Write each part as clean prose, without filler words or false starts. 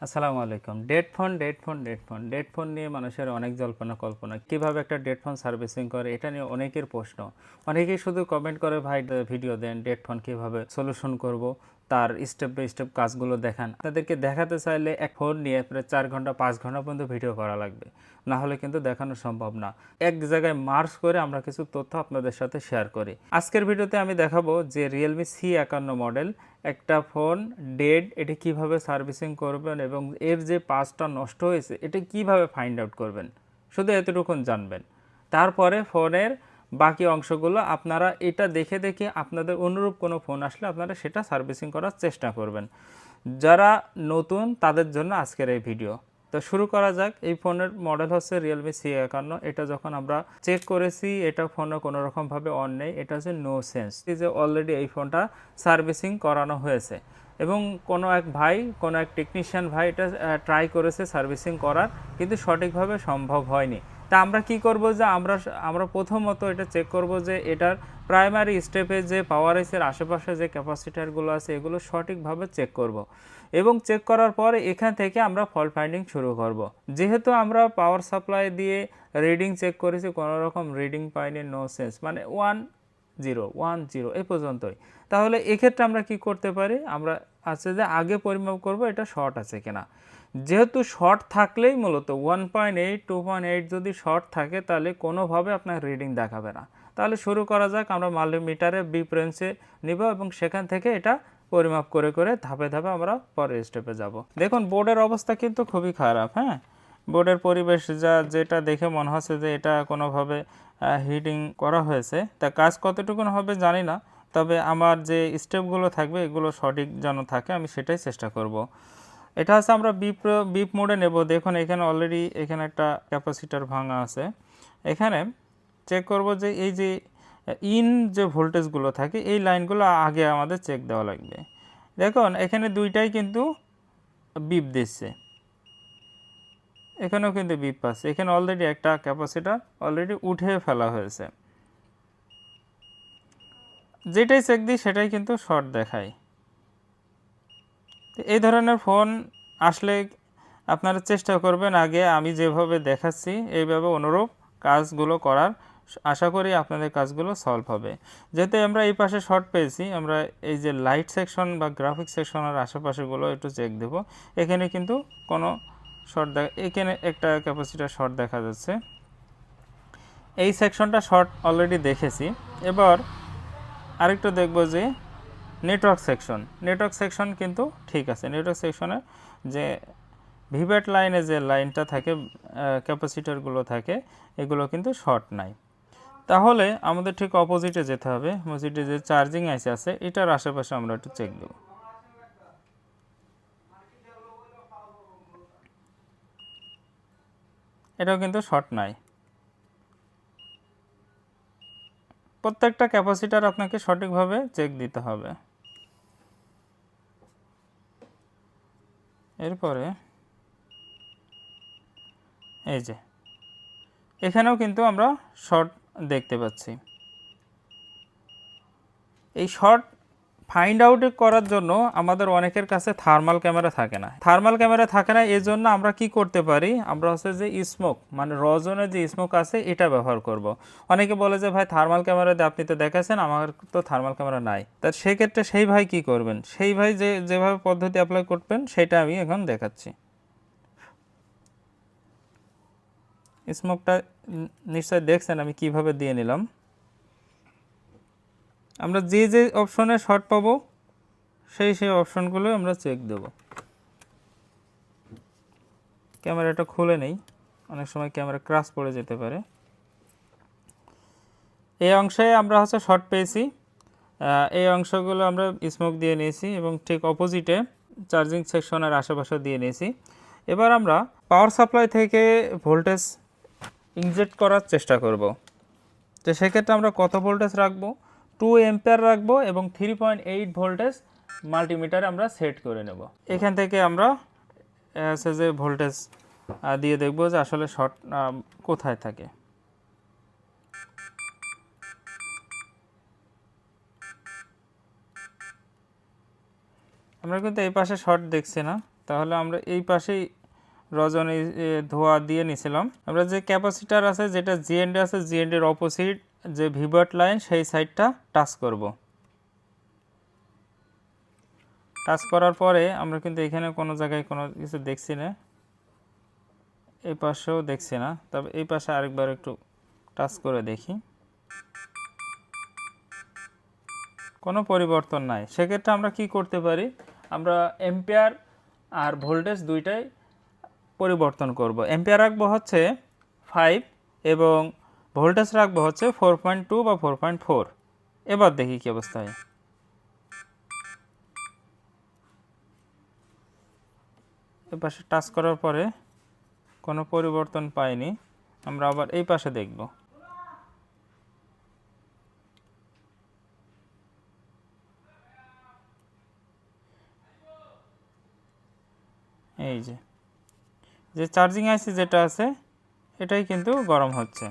আসসালামু আলাইকুম। Dead phone নিয়ে মানুষের অনেক জল্পনা কল্পনা। কিভাবে একটা ডেড ফোন সার্ভিসিং করে এটা নিয়ে অনেকের প্রশ্ন। অনেকেই শুধু কমেন্ট করে ভাই ভিডিও দেন ডেড ফোন কীভাবে সলিউশন করব, তার স্টেপ বাই স্টেপ কাজগুলো দেখান। তাদেরকে দেখাতে চাইলে এক ফোন নিয়ে প্রায় 4 ঘন্টা 5 ঘন্টা পর্যন্ত ভিডিও করা লাগবে, না হলে কিন্তু দেখানো সম্ভব না। এক জায়গায় মার্জ করে আমরা কিছু তথ্য আপনাদের সাথে শেয়ার করি। আজকের ভিডিওতে আমি দেখাবো যে রিয়েলমি C51 মডেল একটা ফোন ডেড, এটি কিভাবে সার্ভিসিং করবেন এবং এর যে পার্টসটা নষ্ট হয়েছে এটা কিভাবে ফাইন্ড আউট করবেন, শুধু এতটুকুন জানবেন। তারপরে ফোনের বাকি অংশগুলো আপনারা এটা দেখে দেখে আপনাদের অনুরূপ কোনো ফোন আসলে আপনারা সেটা সার্ভিসিং করার চেষ্টা করবেন। যারা নতুন তাদের জন্য আজকের এই ভিডিও। তো শুরু করা যাক। এই ফোনের মডেল হচ্ছে রিয়েলমি C51। এটা যখন আমরা চেক করেছি এটা ফোনে কোনো রকমভাবে অন নেই, এটা হচ্ছে নো সেন্স যে অলরেডি এই ফোনটা সার্ভিসিং করানো হয়েছে এবং কোনো এক টেকনিশিয়ান ভাই এটা ট্রাই করেছে সার্ভিসিং করার, কিন্তু সঠিকভাবে সম্ভব হয়নি। তা আমরা কি করব যে আমরা প্রথমত এটা চেক করব যে এটার প্রাইমারি স্টেপে যে পাওয়ার আইসের আশেপাশে যে ক্যাপাসিটারগুলো আছে এগুলো সঠিকভাবে চেক করব এবং চেক করার পরে এখান থেকে আমরা ফল্ট ফাইন্ডিং শুরু করব। যেহেতু আমরা পাওয়ার সাপ্লাই দিয়ে রিডিং চেক করেছি, কোনো রকম রিডিং পাইনি, নো সেন্স, মানে 1 0 এই পর্যন্তই। তাহলে এক্ষেত্রে আমরা কি করতে পারি, আমরা আছে যে আগে পরিমাপ করব এটা শর্ট আছে কিনা। যেহেতু শর্ট থাকলেই মূলত 1.8 2.8 যদি শর্ট থাকে তাহলে কোনোভাবে আপনার রিডিং দেখাবে না। তাহলে শুরু করা যাক। আমরা মাল্টিমিটারে বিপ রেঞ্জে নিব এবং সেখান থেকে এটা পরিমাপ করে করে ধাপে ধাপে আমরা পরের স্টেপে যাব। দেখুন বোর্ডের অবস্থা কিন্তু খুবই খারাপ। হ্যাঁ, বোর্ডের পরিবেশ যেটা দেখে মনে হচ্ছে যে এটা কোনোভাবে হিটিং করা হয়েছে। তা কাজ কতটুকু হবে জানি না, তবে আমার যে স্টেপগুলো থাকবে এগুলো সঠিক যেন থাকে আমি সেটাই চেষ্টা করব। এটা হচ্ছে আমরা বিপ মোডে নেব। দেখুন এখানে অলরেডি এখানে একটা ক্যাপাসিটার ভাঙা আছে। এখানে চেক করব যে এই যে যে ভোল্টেজগুলো থাকে এই লাইনগুলো আগে আমাদের চেক দেওয়া লাগবে। দেখুন এখানে দুইটাই কিন্তু বিপ দিচ্ছে, এখানেও কিন্তু বিপ পাচ্ছে। এখানে অলরেডি একটা ক্যাপাসিটার অলরেডি উঠে ফেলা হয়েছে। যেটাই চেক দিই সেটাই কিন্তু শর্ট দেখায়। এই ধরনের ফোন আসলে আপনারা চেষ্টা করবেন আগে আমি যেভাবে দেখাচ্ছি এইভাবে অনুরূপ কাজগুলো করার। আশা করি আপনাদের কাজগুলো সলভ হবে। যেহেতু আমরা এই পাশে শর্ট পেয়েছি, আমরা এই যে লাইট সেকশন বা গ্রাফিক সেকশনের আশেপাশেগুলো একটু চেক দেব। এখানে কিন্তু কোনো শর্ট এখানে একটা ক্যাপাসিটার শর্ট দেখা যাচ্ছে। এই সেকশনটা শর্ট অলরেডি দেখেছি। এবার আরেকটু দেখব যে নেটওয়ার্ক সেকশন কিন্তু ঠিক আছে। নেটওয়ার্ক সেকশনে যে ভিভ্যাট লাইনে যে লাইনটা থাকে, ক্যাপাসিটারগুলো থাকে, এগুলো কিন্তু শর্ট নাই। তাহলে আমাদের ঠিক অপোজিটে যেতে হবে। অপোজিটে যে চার্জিং আইসি আছে এটার আশেপাশে আমরা একটু চেক দেব। এটাও কিন্তু শর্ট নাই। প্রত্যেকটা ক্যাপাসিটার আপনাকে সঠিকভাবে চেক দিতে হবে। এরপরে এই যে এখানেও কিন্তু আমরা শর্ট দেখতে পাচ্ছি। এই শর্ট ফাইন্ড আউট করার জন্য আমাদের অনেকের কাছে থার্মাল ক্যামেরা থাকে না। এই জন্য আমরা কি করতে পারি, আমরা হচ্ছে যে স্মোক মানে রজনের যে স্মোক আছে এটা ব্যবহার করব। অনেকে বলে যে ভাই থার্মাল ক্যামেরা দিয়ে আপনি তো দেখাচ্ছেন, আমার তো থার্মাল ক্যামেরা নাই। তা সেক্ষেত্রে সেই ভাই কি করবেন, সেই ভাই যেভাবে পদ্ধতি অ্যাপ্লাই করবেন সেটা আমি এখন দেখাচ্ছি। স্মোকটা নিশ্চয়ই দেখছেন আমি কিভাবে দিয়ে নিলাম। আমরা যে অপশনে শর্ট পাবো সেই অপশনগুলো আমরা চেক দেব। ক্যামেরাটা খুলে নেই, অনেক সময় ক্যামেরা ক্রাশ পড়ে যেতে পারে। এই অংশে আমরা হচ্ছে শর্ট পেয়েছি, এই অংশগুলো আমরা স্মোক দিয়ে নিয়েছি এবং ঠিক অপোজিটে চার্জিং সেকশনের আশেপাশে দিয়ে নিয়েছি। এবার আমরা পাওয়ার সাপ্লাই থেকে ভোল্টেজ ইনজেক্ট করার চেষ্টা করব। তো সেক্ষেত্রে আমরা কত ভোল্টেজ রাখবো, 2 এম্পিয়ার রাখবো এবং 3.8 ভোল্টেজ মাল্টিমিটারে আমরা সেট করে নেব। এখান থেকে আমরা যে ভোল্টেজ দিয়ে দেখব যে আসলে শর্ট কোথায় থাকে। আমরা কিন্তু এই পাশে শর্ট দেখছি না, তাহলে আমরা এই পাশেই রজনী ধোয়া দিয়ে নিছিলাম। আমরা যে ক্যাপাসিটার আছে যেটা জিএনডি আছে, জিএনডির অপোজিট যে ভিভার্ট লাইন সেই সাইডটা টাচ করব। টাচ করার পরে আমরা কিন্তু এখানে কোনো জায়গায় কোনো কিছু দেখছি না, এই পাশেও দেখছি না। তবে এই পাশে আরেকবার একটু টাচ করে দেখি, কোনো পরিবর্তন নাই। সেক্ষেত্রে আমরা কি করতে পারি, আমরা এম্পিয়ার আর ভোল্টেজ দুইটাই পরিবর্তন করব। এম্পিয়ার রাখবো হচ্ছে 5 এবং ভোল্টেজ রাখবো হচ্ছে 4.2 বা 4.4। এবার দেখি কি অবস্থা হয়। এই পাশে টাচ করার পরে কোনো পরিবর্তন পাইনি। আমরা আবার এই পাশে দেখব। এই যে চার্জিং আইসি যেটা আছে এটাই কিন্তু গরম হচ্ছে।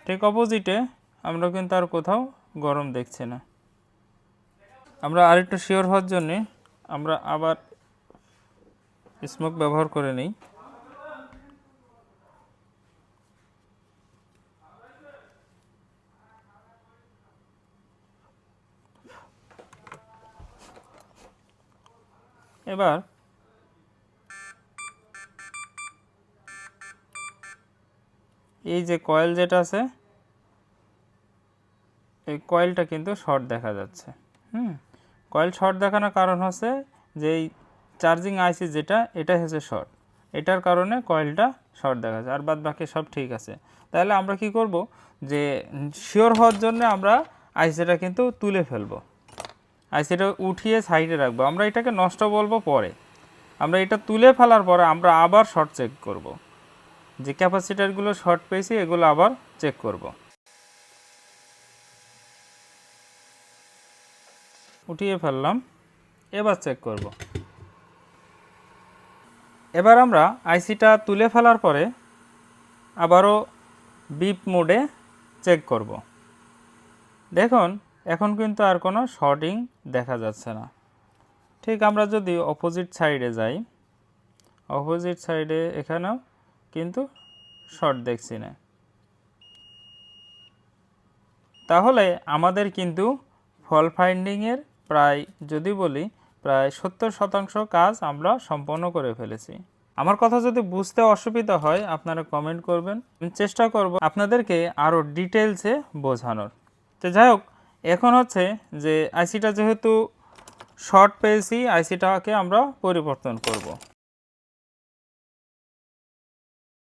ঠিক অপোজিটে আমরা কিন্তু আর কোথাও গরম দেখছি না। আমরা আরেকটু শিওর হওয়ার জন্য আমরা আবার স্মোক ব্যবহার করে নিই। এবার এই যে কয়েল যেটা আছে এই কয়েলটা কিন্তু শর্ট দেখা যাচ্ছে। কয়েল শর্ট দেখানোর কারণ হচ্ছে যে এই চার্জিং আইসি যেটা এটা হচ্ছে শর্ট, এটার কারণে কয়েলটা শর্ট দেখা যাচ্ছে, আর বাদ বাকি সব ঠিক আছে। তাহলে আমরা কি করব, যে শিওর হওয়ার জন্য আমরা আইসিটা কিন্তু তুলে ফেলবো, আইসিটা উঠিয়ে সাইডে রাখবো। আমরা এটাকে নষ্ট বলবো পরে। আমরা এটা তুলে ফেলার পরে আমরা আবার শর্ট চেক করব, যে ক্যাপাসিটারগুলো শর্ট পেয়েছি এগুলো আবার চেক করব। উঠিয়ে ফেললাম, এবার চেক করব। এবার আমরা আইসিটা তুলে ফেলার পরে আবারও বিপ মোডে চেক করব। দেখুন এখন কিন্তু আর কোনো শর্টিং দেখা যাচ্ছে না। ঠিক আমরা যদি অপোজিট সাইডে যাই, অপোজিট সাইডে এখানেও কিন্তু শর্ট দেখছি না। তাহলে আমাদের কিন্তু ফল্ট ফাইন্ডিংয়ের প্রায় যদি বলি প্রায় 70% কাজ আমরা সম্পন্ন করে ফেলেছি। আমার কথা যদি বুঝতে অসুবিধা হয় আপনারা কমেন্ট করবেন, চেষ্টা করব আপনাদেরকে আরও ডিটেলসে বোঝানোর। তো যাই হোক, এখন হচ্ছে যে আইসিটা যেহেতু শর্ট পেয়েছি আইসিটাকে আমরা পরিবর্তন করব।